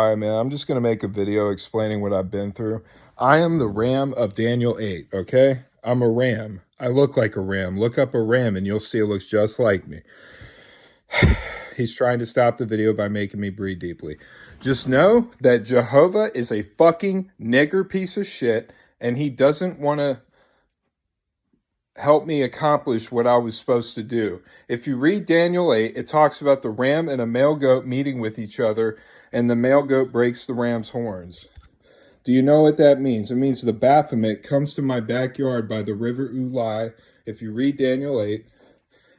All right, man, I'm just going to make a video explaining what I've been through. I am the ram of Daniel 8, okay? I'm a ram. I look like a ram. Look up a ram and you'll see it looks just like me. He's trying to stop the video by making me breathe deeply. Just know that Jehovah is a fucking nigger piece of shit, and he doesn't want to help me accomplish what I was supposed to do. If you read Daniel 8, it talks about the ram and a male goat meeting with each other, and the male goat breaks the ram's horns. Do you know what that means? It means the Baphomet comes to my backyard by the river Ulai, if you read Daniel 8,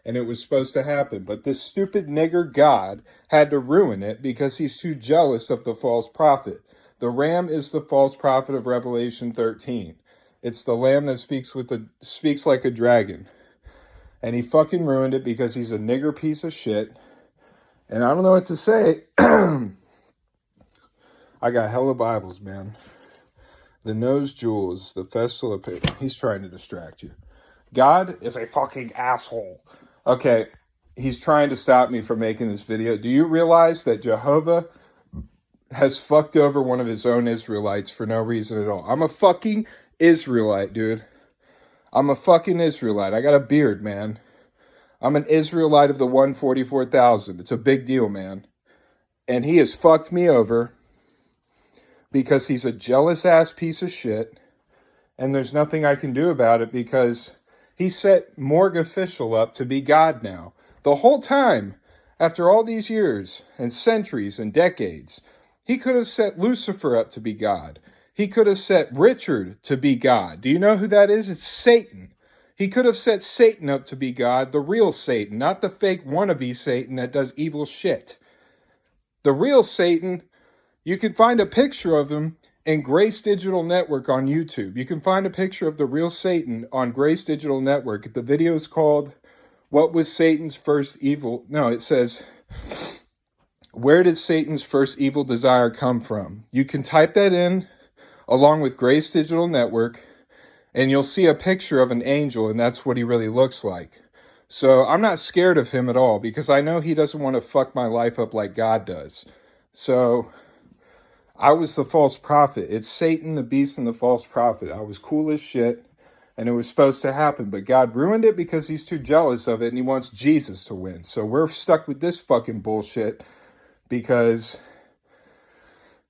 and it was supposed to happen. But this stupid nigger God had to ruin it because he's too jealous of the false prophet. The ram is the false prophet of Revelation 13. It's the lamb that speaks like a dragon. And he fucking ruined it because he's a nigger piece of shit. And I don't know what to say. I got hella Bibles, man. The nose jewels, the festival of paper. He's trying to distract you. God is a fucking asshole. Okay, he's trying to stop me from making this video. Do you realize that Jehovah has fucked over one of his own Israelites for no reason at all? I'm a fucking Israelite, dude. I'm a fucking Israelite. I got a beard, man. I'm an Israelite of the 144,000. It's a big deal, man. And he has fucked me over because he's a jealous-ass piece of shit, and there's nothing I can do about it because he set MorgueOfficial up to be God now. The whole time, after all these years and centuries and decades, he could have set Lucifer up to be God. He could have set Richard to be God. Do you know who that is? It's Satan. He could have set Satan up to be God, the real Satan, not the fake wannabe Satan that does evil shit. The real Satan, you can find a picture of him in Grace Digital Network on YouTube. You can find a picture of the real Satan on Grace Digital Network. The video is called, What Was Satan's First Evil? No, it says, Where Did Satan's First Evil Desire Come From? You can type that in along with Grace Digital Network, and you'll see a picture of an angel, and that's what he really looks like. So I'm not scared of him at all because I know he doesn't want to fuck my life up like God does. So I was the false prophet. It's Satan, the beast, and the false prophet. I was cool as shit, and it was supposed to happen. But God ruined it because he's too jealous of it, and he wants Jesus to win. So we're stuck with this fucking bullshit because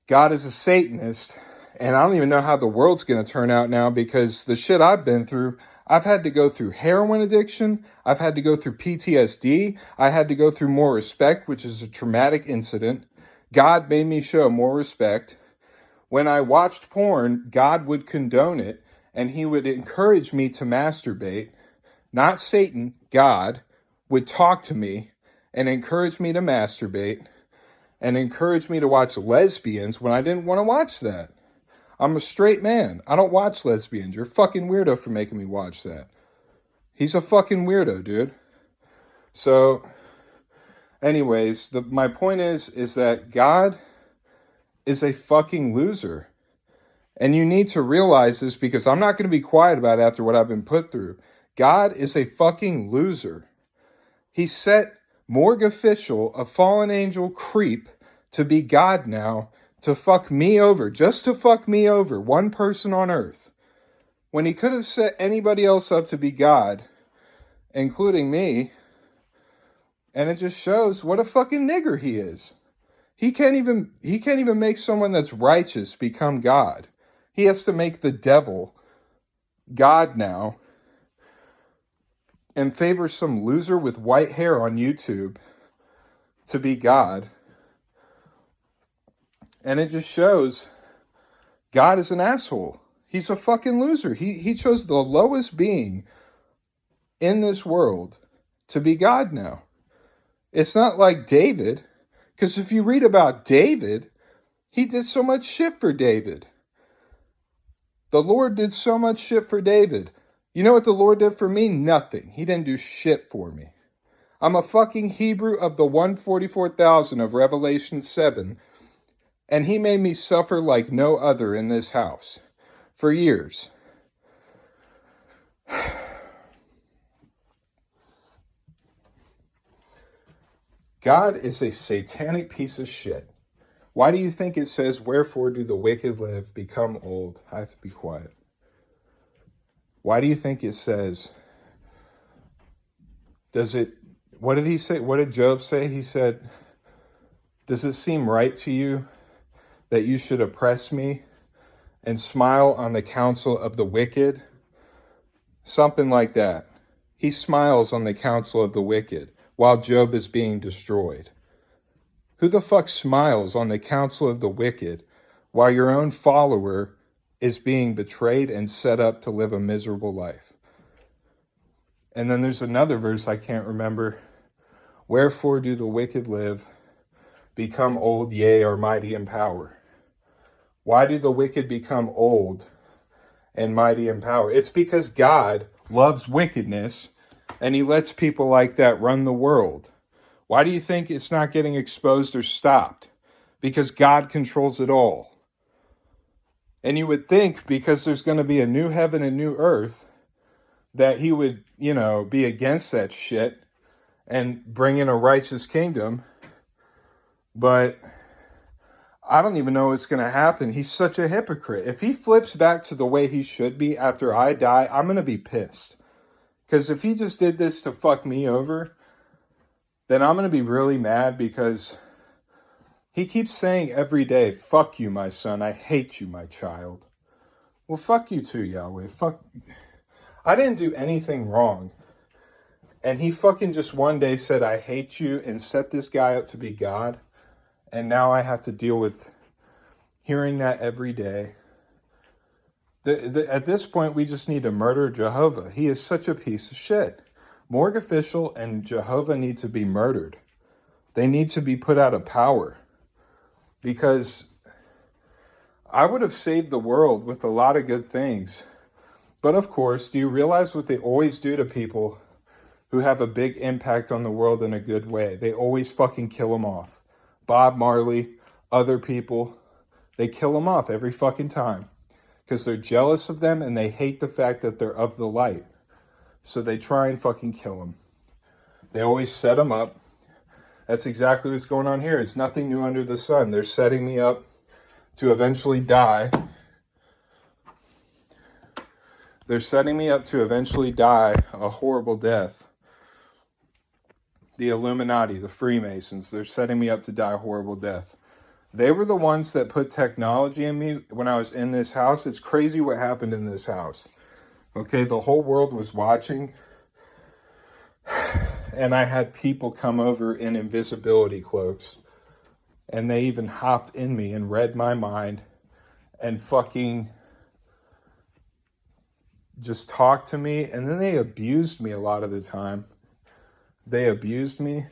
God is a Satanist, and I don't even know how the world's going to turn out now because the shit I've been through, I've had to go through heroin addiction. I've had to go through PTSD. I had to go through more respect, which is a traumatic incident. God made me show more respect. When I watched porn, God would condone it, and he would encourage me to masturbate. Not Satan, God would talk to me and encourage me to masturbate and encourage me to watch lesbians when I didn't want to watch that. I'm a straight man. I don't watch lesbians. You're a fucking weirdo for making me watch that. He's a fucking weirdo, dude. So anyways, my point is that God is a fucking loser. And you need to realize this because I'm not going to be quiet about it after what I've been put through. God is a fucking loser. He set MorgueOfficial, a fallen angel creep, to be God now, to fuck me over, just to fuck me over, one person on earth. When he could have set anybody else up to be God, including me. And it just shows what a fucking nigger he is. He can't even make someone that's righteous become God. He has to make the devil God now and favor some loser with white hair on YouTube to be God. And it just shows God is an asshole. He's a fucking loser. He chose the lowest being in this world to be God now. It's not like David, because if you read about David, he did so much shit for David. The Lord did so much shit for David. You know what the Lord did for me? Nothing. He didn't do shit for me. I'm a fucking Hebrew of the 144,000 of Revelation 7, and he made me suffer like no other in this house for years. God is a satanic piece of shit. Why do you think it says, wherefore do the wicked live, become old? I have to be quiet. Why do you think it says, what did he say? What did Job say? He said, does it seem right to you that you should oppress me and smile on the counsel of the wicked? Something like that. He smiles on the counsel of the wicked while Job is being destroyed. Who the fuck smiles on the counsel of the wicked while your own follower is being betrayed and set up to live a miserable life? And then there's another verse I can't remember. Wherefore do the wicked live, become old, yea, are mighty in power? Why do the wicked become old and mighty in power? It's because God loves wickedness and he lets people like that run the world. Why do you think it's not getting exposed or stopped? Because God controls it all. And you would think because there's going to be a new heaven and new earth that he would, be against that shit and bring in a righteous kingdom. But I don't even know what's going to happen. He's such a hypocrite. If he flips back to the way he should be after I die, I'm going to be pissed. Because if he just did this to fuck me over, then I'm going to be really mad because he keeps saying every day, fuck you, my son. I hate you, my child. Well, fuck you too, Yahweh. Fuck. I didn't do anything wrong. And he fucking just one day said, I hate you, and set this guy up to be God. And now I have to deal with hearing that every day. At this point, we just need to murder Jehovah. He is such a piece of shit. MorgueOfficial and Jehovah need to be murdered. They need to be put out of power. Because I would have saved the world with a lot of good things. But of course, do you realize what they always do to people who have a big impact on the world in a good way? They always fucking kill them off. Bob Marley, other people, they kill them off every fucking time. Because they're jealous of them and they hate the fact that they're of the light. So they try and fucking kill them. They always set them up. That's exactly what's going on here. It's nothing new under the sun. They're setting me up to eventually die. They're setting me up to eventually die a horrible death. The Illuminati, the Freemasons, they're setting me up to die a horrible death. They were the ones that put technology in me when I was in this house. It's crazy what happened in this house. Okay, the whole world was watching. And I had people come over in invisibility cloaks. And they even hopped in me and read my mind. And fucking just talked to me. And then they abused me a lot of the time. They abused me.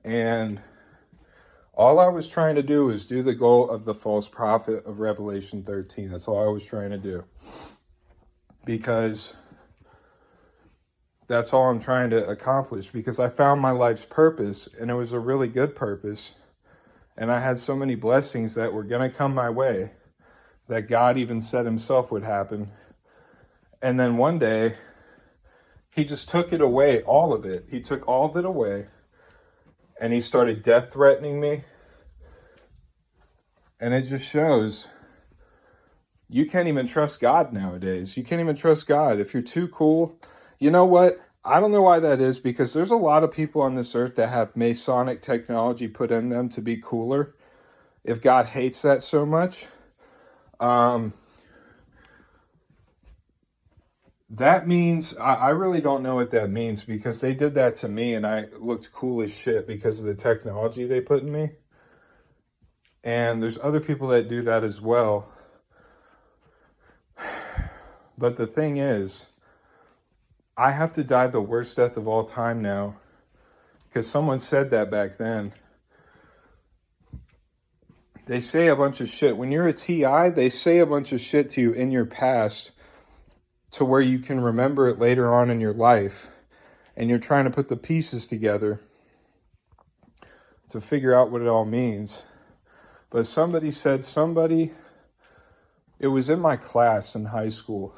And all I was trying to do was do the goal of the false prophet of Revelation 13. That's all I was trying to do. Because that's all I'm trying to accomplish. Because I found my life's purpose, and it was a really good purpose. And I had so many blessings that were going to come my way that God even said himself would happen. And then one day, he just took it away, all of it. He took all of it away. And he started death threatening me. And it just shows you can't even trust God nowadays. You can't even trust God. If you're too cool, you know what? I don't know why that is, because there's a lot of people on this earth that have Masonic technology put in them to be cooler. If God hates that so much, that means, I really don't know what that means, because they did that to me and I looked cool as shit because of the technology they put in me. And there's other people that do that as well. But the thing is, I have to die the worst death of all time now, because someone said that back then. They say a bunch of shit. When you're a TI, they say a bunch of shit to you in your past to where you can remember it later on in your life. And you're trying to put the pieces together to figure out what it all means. But somebody said, it was in my class in high school.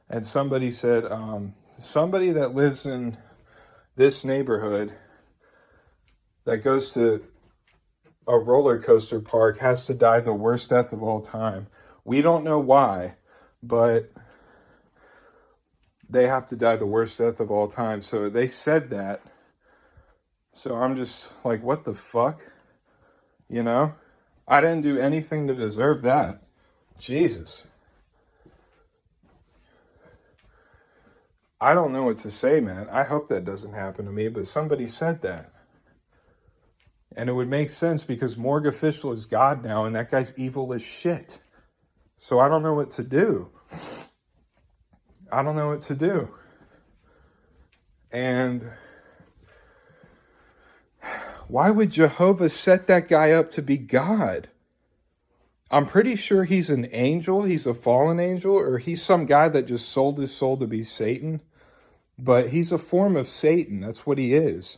And somebody said, somebody that lives in this neighborhood that goes to a roller coaster park has to die the worst death of all time. We don't know why, but they have to die the worst death of all time. So they said that. So I'm just like, what the fuck? You know? I didn't do anything to deserve that. Jesus. I don't know what to say, man. I hope that doesn't happen to me, but somebody said that. And it would make sense because MorgueOfficial is God now, and that guy's evil as shit. So I don't know what to do. I don't know what to do. And why would Jehovah set that guy up to be God? I'm pretty sure he's an angel. He's a fallen angel, or he's some guy that just sold his soul to be Satan. But he's a form of Satan. That's what he is.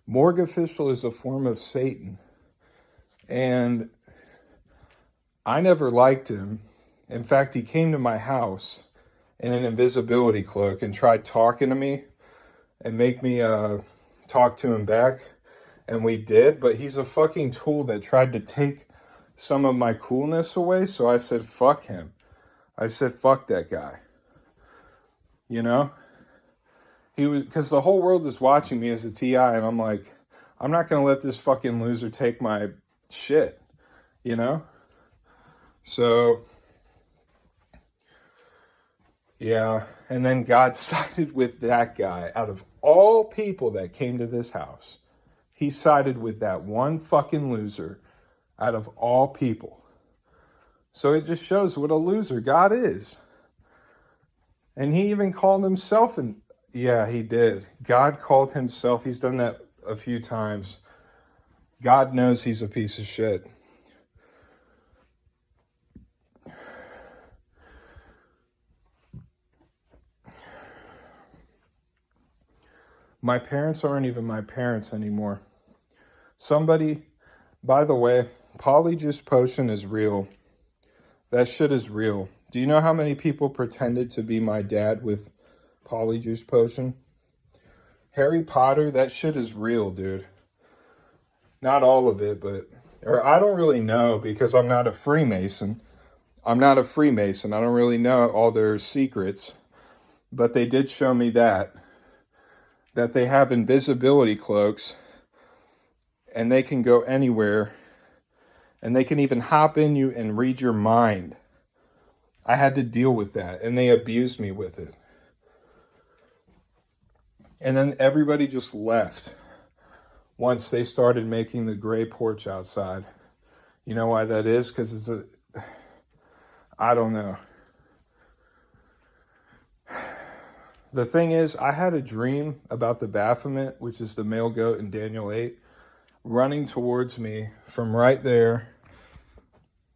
MorgueOfficial is a form of Satan. And I never liked him. In fact, he came to my house in an invisibility cloak and tried talking to me and make me talk to him back. And we did, but he's a fucking tool that tried to take some of my coolness away. So I said, fuck him. I said, fuck that guy. You know? He was, because the whole world is watching me as a TI, and I'm like, I'm not going to let this fucking loser take my shit, you know? So, yeah, and then God sided with that guy. Out of all people that came to this house, he sided with that one fucking loser out of all people. So it just shows what a loser God is. And he even called himself an... Yeah, he did. God called himself. He's done that a few times. God knows he's a piece of shit. My parents aren't even my parents anymore. Somebody, by the way, polyjuice potion is real. That shit is real. Do you know how many people pretended to be my dad with polyjuice potion? Harry Potter, that shit is real, dude. Not all of it, but... Or I don't really know because I'm not a Freemason. I don't really know all their secrets. But they did show me that they have invisibility cloaks and they can go anywhere and they can even hop in you and read your mind. I had to deal with that and they abused me with it. And then everybody just left once they started making the gray porch outside. You know why that is? Because I don't know. The thing is, I had a dream about the Baphomet, which is the male goat in Daniel 8, running towards me from right there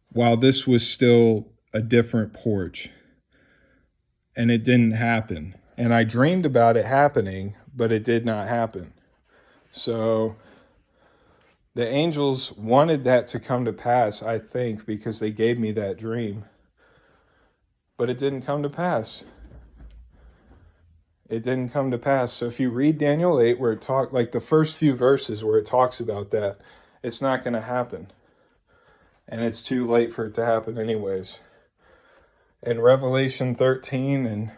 while this was still a different porch. And it didn't happen. And I dreamed about it happening, but it did not happen. So the angels wanted that to come to pass, I think, because they gave me that dream. But it didn't come to pass. It didn't come to pass. So if you read Daniel 8, where it talks, like the first few verses where it talks about that, it's not going to happen. And it's too late for it to happen anyways. In Revelation 13 and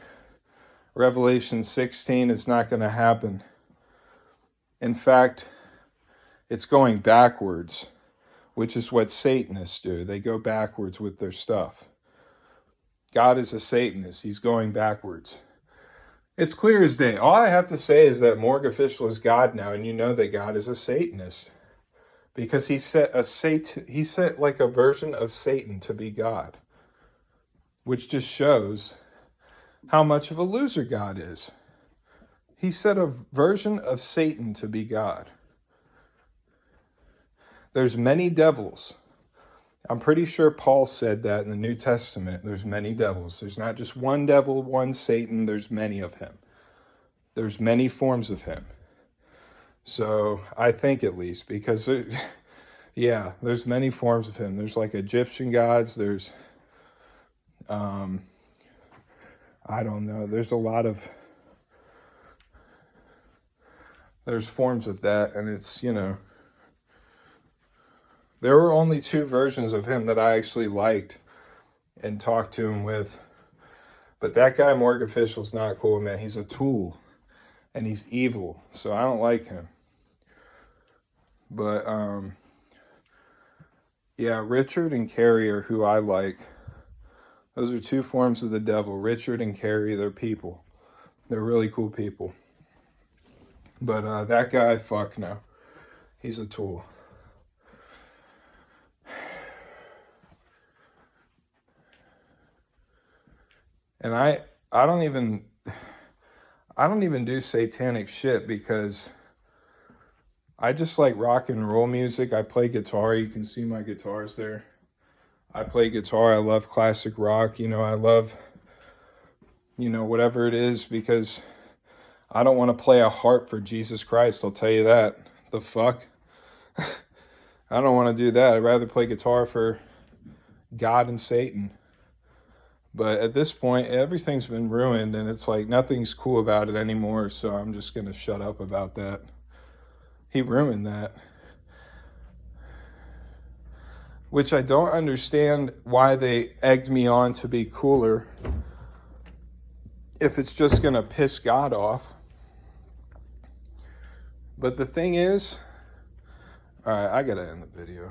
Revelation 16, it's not going to happen. In fact, it's going backwards, which is what Satanists do. They go backwards with their stuff. God is a Satanist. He's going backwards. It's clear as day. All I have to say is that MorgueOfficial is God now, and you know that God is a Satanist. Because he set like a version of Satan to be God. Which just shows how much of a loser God is. He set a version of Satan to be God. There's many devils. I'm pretty sure Paul said that in the New Testament. There's many devils. There's not just one devil, one Satan. There's many of him. There's many forms of him. So I think at least, because there's many forms of him. There's like Egyptian gods. There's, I don't know. There's a lot of, there's forms of that. And it's, There were only 2 versions of him that I actually liked and talked to him with. But that guy, MorgueOfficial's not cool, man. He's a tool. And he's evil. So I don't like him. But, yeah, Richard and Carrie are who I like. Those are 2 forms of the devil. Richard and Carrie, they're people. They're really cool people. But that guy, fuck no. He's a tool. And I don't even do satanic shit because I just like rock and roll music. I play guitar. You can see my guitars there. I play guitar. I love classic rock. You know, I love, you know, whatever it is, because I don't want to play a harp for Jesus Christ. I'll tell you that. The fuck? I don't want to do that. I'd rather play guitar for God and Satan. But at this point, everything's been ruined, and it's like nothing's cool about it anymore, so I'm just going to shut up about that. He ruined that. Which I don't understand why they egged me on to be cooler if it's just going to piss God off. But the thing is, all right, I got to end the video.